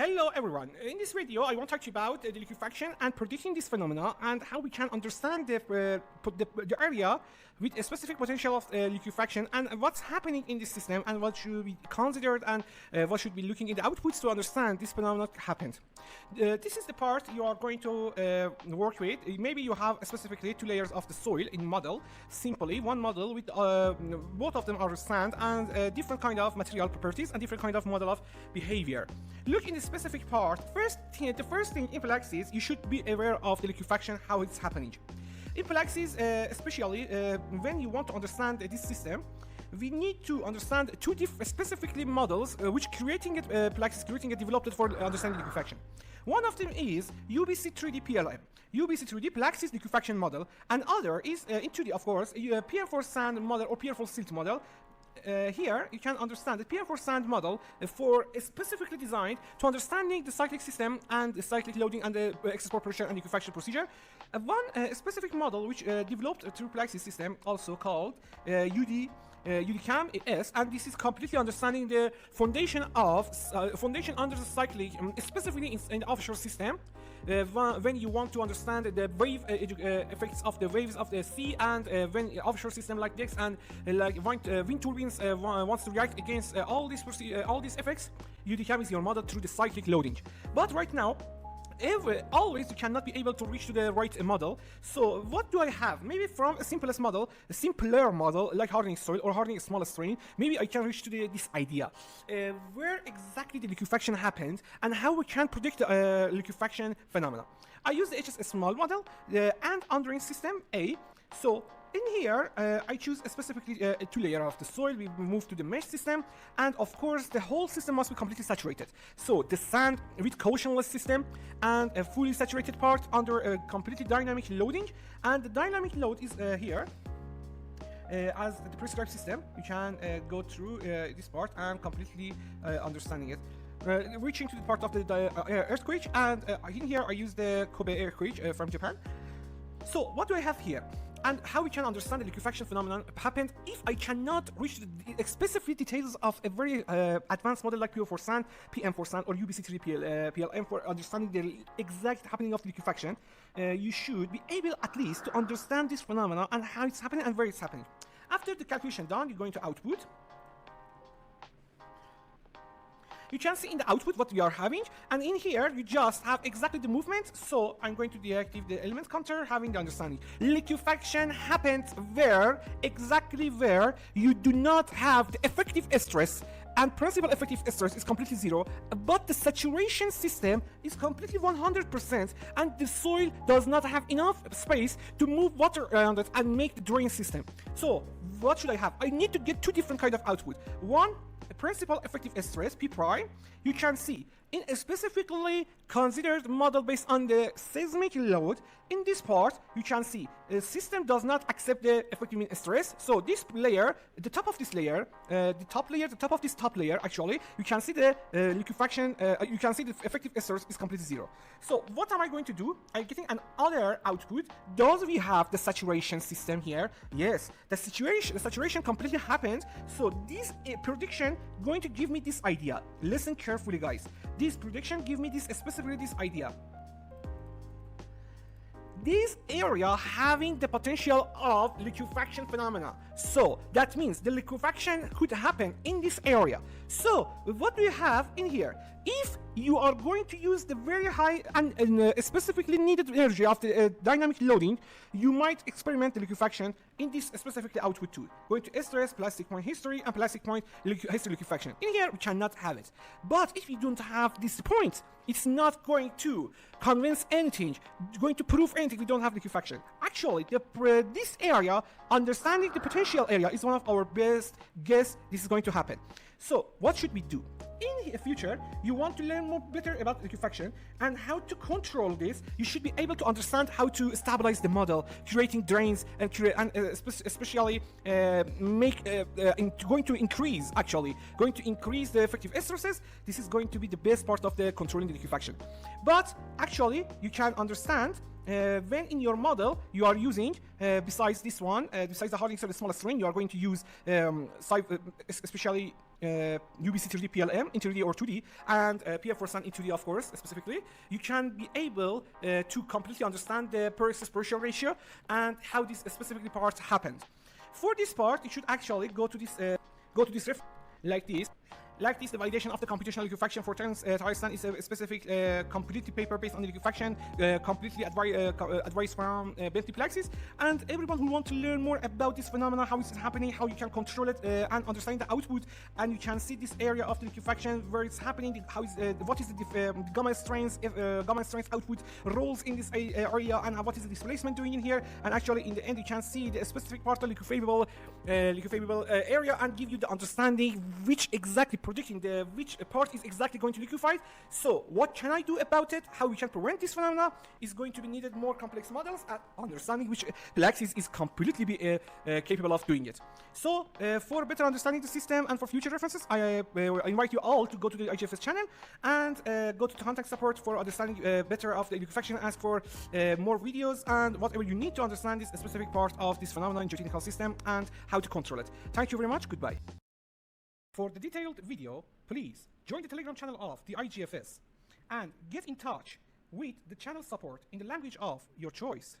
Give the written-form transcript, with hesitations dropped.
Hello everyone. In this video I want to talk to you about the liquefaction and predicting this phenomena and how we can understand the area with a specific potential of liquefaction and what's happening in this system and what should be considered and what should be looking in the outputs to understand this phenomena happened. This is the part you are going to work with. Maybe you have specifically two layers of the soil in model. Simply one model with both of them are sand and different kind of material properties and different kind of model of behavior. Look in the specific part. The first thing in Plaxis, you should be aware of the liquefaction, how it's happening. In Plaxis, especially when you want to understand this system, we need to understand two specifically models which Plaxis creating it developed for understanding liquefaction. One of them is UBC3D PLM, UBC3D Plaxis liquefaction model, and other is in 2D, of course, PR4 sand model or PR4 silt model. Here you can understand the PR4 sand model for specifically designed to understanding the cyclic system and the cyclic loading and the excess pressure and liquefaction procedure. One specific model which developed through Plaxis system, also called UDCAM-S, and this is completely understanding the foundation under the cyclic, specifically in the offshore system. When you want to understand the wave effects of the waves of the sea, and when offshore system like this and like wind turbines wants to react against all these effects, UDCAM is your model through the cyclic loading. But right now, always you cannot be able to reach to the right model. So what do I have? Maybe from a simplest model, a simpler model like hardening soil or hardening a smaller strain, maybe I can reach to this idea where exactly the liquefaction happened and how we can predict the liquefaction phenomena. I use the HSS small model and undering system A. So in here, I choose specifically two layers of the soil. We move to the mesh system, and of course, the whole system must be completely saturated. So the sand with cohesionless system and a fully saturated part under a completely dynamic loading, and the dynamic load is here. As the prescribed system, you can go through this part and completely understanding it. Reaching to the part of the earthquake, and in here I use the Kobe earthquake from Japan. So what do I have here? And how we can understand the liquefaction phenomenon happened if I cannot reach the specific details of a very advanced model like PO4 sand, PM4 sand, or UBC3 PLM for understanding the exact happening of liquefaction. You should be able at least to understand this phenomenon and how it's happening and where it's happening. After the calculation done, you're going to output. You can see in the output what we are having, and in here you just have exactly the movement. So I'm going to deactivate the element counter, having the understanding. Liquefaction happens exactly where you do not have the effective stress, and principal effective stress is completely zero, but the saturation system is completely 100%, and the soil does not have enough space to move water around it and make the drain system. So what should I have? I need to get two different kind of output. One, the principal effective stress, P prime, you can see in a specifically considered model based on the seismic load. In this part, you can see the system does not accept the effective mean stress. So this layer, the top of this layer, the top of this top layer, actually, you can see the liquefaction, you can see the effective stress is completely zero. So what am I going to do? I'm getting another output. Does we have the saturation system here? Yes, the saturation completely happened. So this prediction going to give me this idea. Listen carefully, guys. This prediction give me specifically this idea. This area having the potential of liquefaction phenomena. So that means the liquefaction could happen in this area. So what do you have in here? If you are going to use the very high and specifically needed energy of the dynamic loading, you might experiment the liquefaction in this specifically output tool. Going to stress, plastic point history, and plastic point history liquefaction. In here, we cannot have it. But if you don't have this point, it's not going to convince anything, going to prove anything. We don't have liquefaction. Actually, this area, understanding the potential area, is one of our best guess this is going to happen. So what should we do? In the future, you want to learn more better about liquefaction and how to control this. You should be able to understand how to stabilize the model, creating drains, and especially going to increase the effective stresses. This is going to be the best part of the controlling the liquefaction. But actually, you can understand when in your model you are using, besides this one, besides the hardening cell, the smallest ring, you are going to use especially UBC 3D PLM in 3D or 2D, and PF for Sun in 2D, of course, specifically. You can be able to completely understand the per ratio and how this specific part happened. For this part, you should actually go to this ref like this. Like this, the validation of the computational liquefaction for Tristan is a specific completely paper based on the liquefaction, completely advice from Bentley Plaxis. And everyone who wants to learn more about this phenomenon, how it's happening, how you can control it, and understand the output, and you can see this area of the liquefaction where it's happening, how is what is the gamma strength output roles in this area, and what is the displacement doing in here. And actually, in the end, you can see the specific part of liquefacible area and give you the understanding which exactly predicting which part is exactly going to liquefy. So what can I do about it? How we can prevent this phenomena is going to be needed more complex models and understanding which Plaxis is completely capable of doing it. So for better understanding the system and for future references, I invite you all to go to the IGFS channel and go to contact support for understanding better of the liquefaction, ask for more videos and whatever you need to understand this specific part of this phenomenon in geotechnical system and how to control it. Thank you very much. Goodbye. For the detailed video, please join the Telegram channel of the IGFS and get in touch with the channel support in the language of your choice.